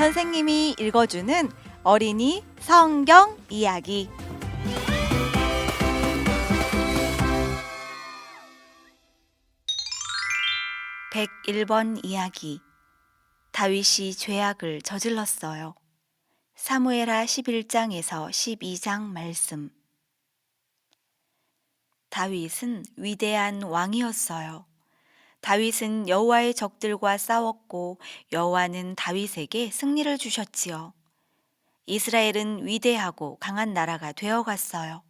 선생님이 읽어주는 어린이 성경 이야기. 101번 이야기. 다윗이 죄악을 저질렀어요. 사무엘하 11장에서 12장 말씀. 다윗은 위대한 왕이었어요. 다윗은 여호와의 적들과 싸웠고 여호와는 다윗에게 승리를 주셨지요. 이스라엘은 위대하고 강한 나라가 되어갔어요.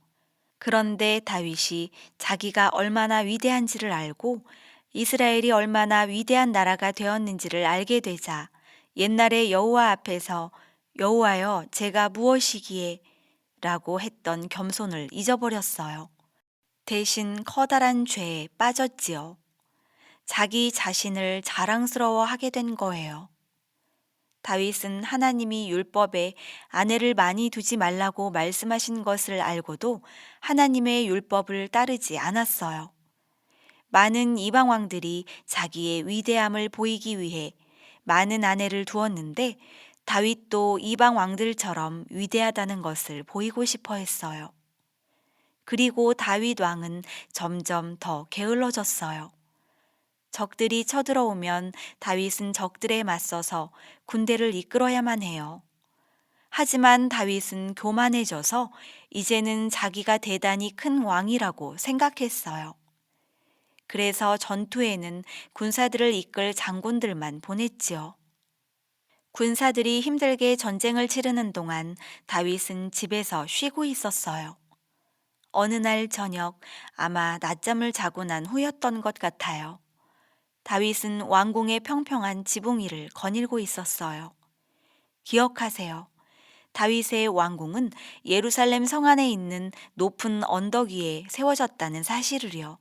그런데 다윗이 자기가 얼마나 위대한지를 알고 이스라엘이 얼마나 위대한 나라가 되었는지를 알게 되자 옛날에 여호와 앞에서 여호와여 제가 무엇이기에 라고 했던 겸손을 잊어버렸어요. 대신 커다란 죄에 빠졌지요. 자기 자신을 자랑스러워하게 된 거예요. 다윗은 하나님이 율법에 아내를 많이 두지 말라고 말씀하신 것을 알고도 하나님의 율법을 따르지 않았어요. 많은 이방 왕들이 자기의 위대함을 보이기 위해 많은 아내를 두었는데 다윗도 이방 왕들처럼 위대하다는 것을 보이고 싶어 했어요. 그리고 다윗 왕은 점점 더 게을러졌어요. 적들이 쳐들어오면 다윗은 적들에 맞서서 군대를 이끌어야만 해요. 하지만 다윗은 교만해져서 이제는 자기가 대단히 큰 왕이라고 생각했어요. 그래서 전투에는 군사들을 이끌 장군들만 보냈지요. 군사들이 힘들게 전쟁을 치르는 동안 다윗은 집에서 쉬고 있었어요. 어느 날 저녁 아마 낮잠을 자고 난 후였던 것 같아요. 다윗은 왕궁의 평평한 지붕 위를 거닐고 있었어요. 기억하세요. 다윗의 왕궁은 예루살렘 성 안에 있는 높은 언덕 위에 세워졌다는 사실을요.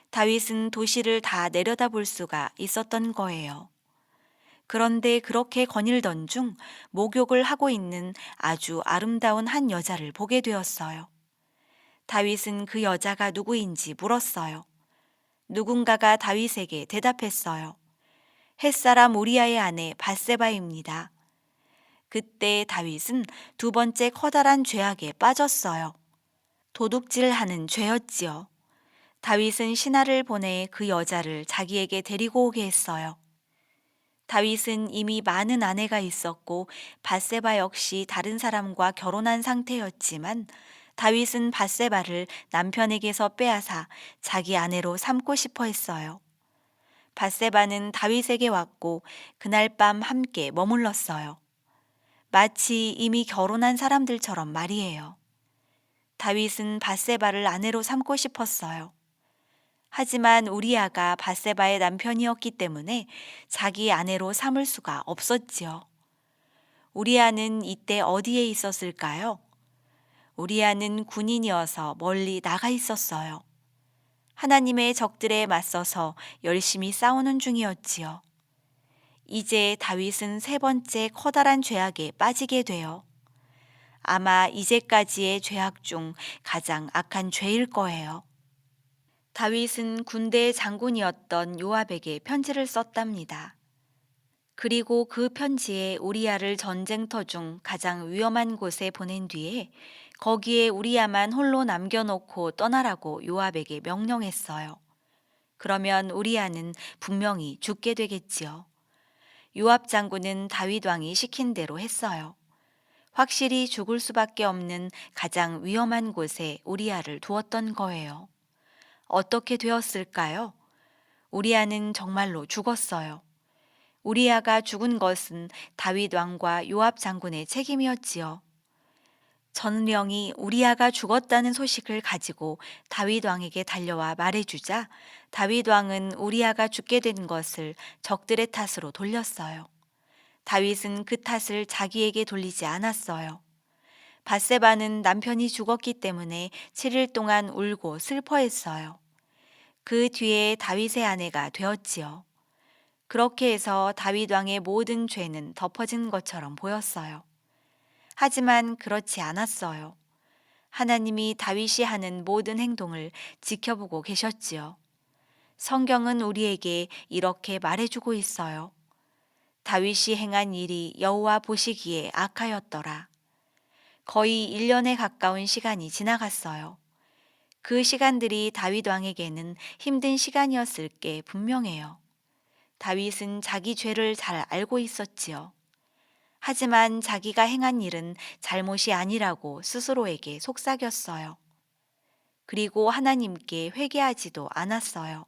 다윗은 도시를 다 내려다볼 수가 있었던 거예요. 그런데 그렇게 거닐던 중 목욕을 하고 있는 아주 아름다운 한 여자를 보게 되었어요. 다윗은 그 여자가 누구인지 물었어요. 누군가가 다윗에게 대답했어요. 햇사람 우리아의 아내 밧세바입니다. 그때 다윗은 두 번째 커다란 죄악에 빠졌어요. 도둑질하는 죄였지요. 다윗은 신하를 보내 그 여자를 자기에게 데리고 오게 했어요. 다윗은 이미 많은 아내가 있었고 밧세바 역시 다른 사람과 결혼한 상태였지만 다윗은 밧세바를 남편에게서 빼앗아 자기 아내로 삼고 싶어 했어요. 밧세바는 다윗에게 왔고 그날 밤 함께 머물렀어요. 마치 이미 결혼한 사람들처럼 말이에요. 다윗은 밧세바를 아내로 삼고 싶었어요. 하지만 우리아가 밧세바의 남편이었기 때문에 자기 아내로 삼을 수가 없었지요. 우리아는 이때 어디에 있었을까요? 우리아는 군인이어서 멀리 나가 있었어요. 하나님의 적들에 맞서서 열심히 싸우는 중이었지요. 이제 다윗은 세 번째 커다란 죄악에 빠지게 돼요. 아마 이제까지의 죄악 중 가장 악한 죄일 거예요. 다윗은 군대의 장군이었던 요압에게 편지를 썼답니다. 그리고 그 편지에 우리아를 전쟁터 중 가장 위험한 곳에 보낸 뒤에 거기에 우리아만 홀로 남겨놓고 떠나라고 요압에게 명령했어요. 그러면 우리아는 분명히 죽게 되겠지요. 요압 장군은 다윗 왕이 시킨 대로 했어요. 확실히 죽을 수밖에 없는 가장 위험한 곳에 우리아를 두었던 거예요. 어떻게 되었을까요? 우리아는 정말로 죽었어요. 우리아가 죽은 것은 다윗 왕과 요압 장군의 책임이었지요. 전령이 우리아가 죽었다는 소식을 가지고 다윗 왕에게 달려와 말해주자 다윗 왕은 우리아가 죽게 된 것을 적들의 탓으로 돌렸어요. 다윗은 그 탓을 자기에게 돌리지 않았어요. 밧세바는 남편이 죽었기 때문에 7일 동안 울고 슬퍼했어요. 그 뒤에 다윗의 아내가 되었지요. 그렇게 해서 다윗 왕의 모든 죄는 덮어진 것처럼 보였어요. 하지만 그렇지 않았어요. 하나님이 다윗이 하는 모든 행동을 지켜보고 계셨지요. 성경은 우리에게 이렇게 말해주고 있어요. 다윗이 행한 일이 여호와 보시기에 악하였더라. 거의 1년에 가까운 시간이 지나갔어요. 그 시간들이 다윗 왕에게는 힘든 시간이었을 게 분명해요. 다윗은 자기 죄를 잘 알고 있었지요. 하지만 자기가 행한 일은 잘못이 아니라고 스스로에게 속삭였어요. 그리고 하나님께 회개하지도 않았어요.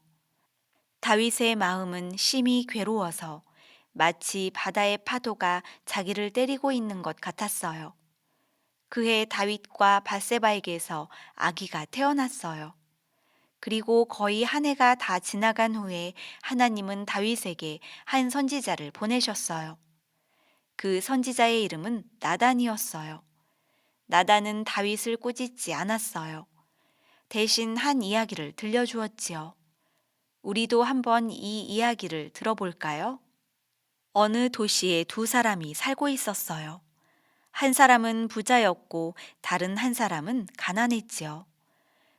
다윗의 마음은 심히 괴로워서 마치 바다의 파도가 자기를 때리고 있는 것 같았어요. 그해 다윗과 밧세바에게서 아기가 태어났어요. 그리고 거의 한 해가 다 지나간 후에 하나님은 다윗에게 한 선지자를 보내셨어요. 그 선지자의 이름은 나단이었어요. 나단은 다윗을 꾸짖지 않았어요. 대신 한 이야기를 들려주었지요. 우리도 한번 이 이야기를 들어볼까요? 어느 도시에 두 사람이 살고 있었어요. 한 사람은 부자였고 다른 한 사람은 가난했지요.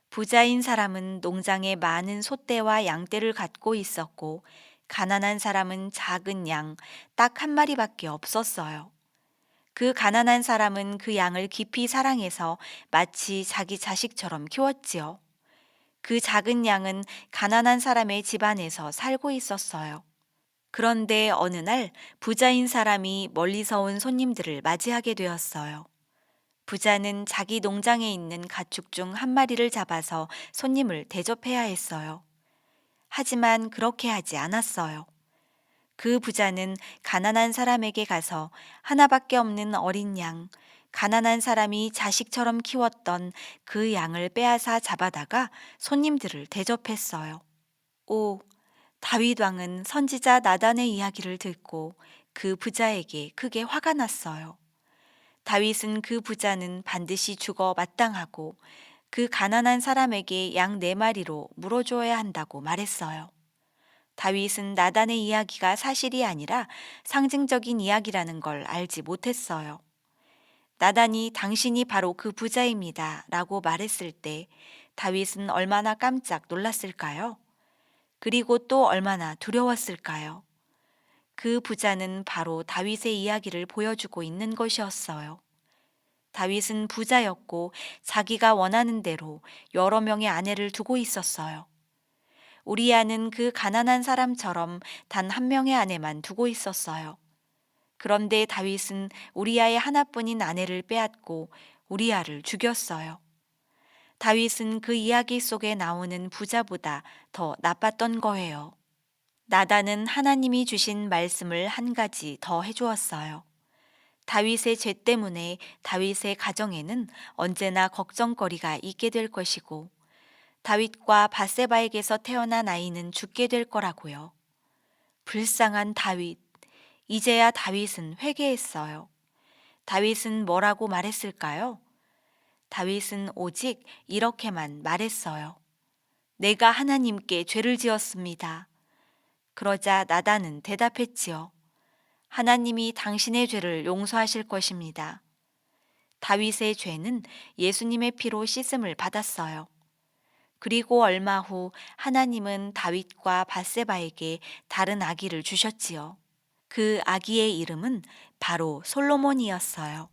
부자인 사람은 농장에 많은 소떼와 양떼를 갖고 있었고, 가난한 사람은 작은 양 딱 한 마리밖에 없었어요. 그 가난한 사람은 그 양을 깊이 사랑해서 마치 자기 자식처럼 키웠지요. 그 작은 양은 가난한 사람의 집안에서 살고 있었어요. 그런데 어느 날 부자인 사람이 멀리서 온 손님들을 맞이하게 되었어요. 부자는 자기 농장에 있는 가축 중 한 마리를 잡아서 손님을 대접해야 했어요. 하지만 그렇게 하지 않았어요. 그 부자는 가난한 사람에게 가서 하나밖에 없는 어린 양, 가난한 사람이 자식처럼 키웠던 그 양을 빼앗아 잡아다가 손님들을 대접했어요. 오, 다윗 왕은 선지자 나단의 이야기를 듣고 그 부자에게 크게 화가 났어요. 다윗은 그 부자는 반드시 죽어 마땅하고 그 가난한 사람에게 양 4마리로 물어줘야 한다고 말했어요. 다윗은 나단의 이야기가 사실이 아니라 상징적인 이야기라는 걸 알지 못했어요. 나단이 당신이 바로 그 부자입니다 라고 말했을 때 다윗은 얼마나 깜짝 놀랐을까요? 그리고 또 얼마나 두려웠을까요? 그 부자는 바로 다윗의 이야기를 보여주고 있는 것이었어요. 다윗은 부자였고 자기가 원하는 대로 여러 명의 아내를 두고 있었어요. 우리아는 그 가난한 사람처럼 단 한 명의 아내만 두고 있었어요. 그런데 다윗은 우리아의 하나뿐인 아내를 빼앗고 우리아를 죽였어요. 다윗은 그 이야기 속에 나오는 부자보다 더 나빴던 거예요. 나단은 하나님이 주신 말씀을 한 가지 더 해주었어요. 다윗의 죄 때문에 다윗의 가정에는 언제나 걱정거리가 있게 될 것이고 다윗과 밧세바에게서 태어난 아이는 죽게 될 거라고요. 불쌍한 다윗. 이제야 다윗은 회개했어요. 다윗은 뭐라고 말했을까요? 다윗은 오직 이렇게만 말했어요. 내가 하나님께 죄를 지었습니다. 그러자 나단은 대답했지요. 하나님이 당신의 죄를 용서하실 것입니다. 다윗의 죄는 예수님의 피로 씻음을 받았어요. 그리고 얼마 후 하나님은 다윗과 밧세바에게 다른 아기를 주셨지요. 그 아기의 이름은 바로 솔로몬이었어요.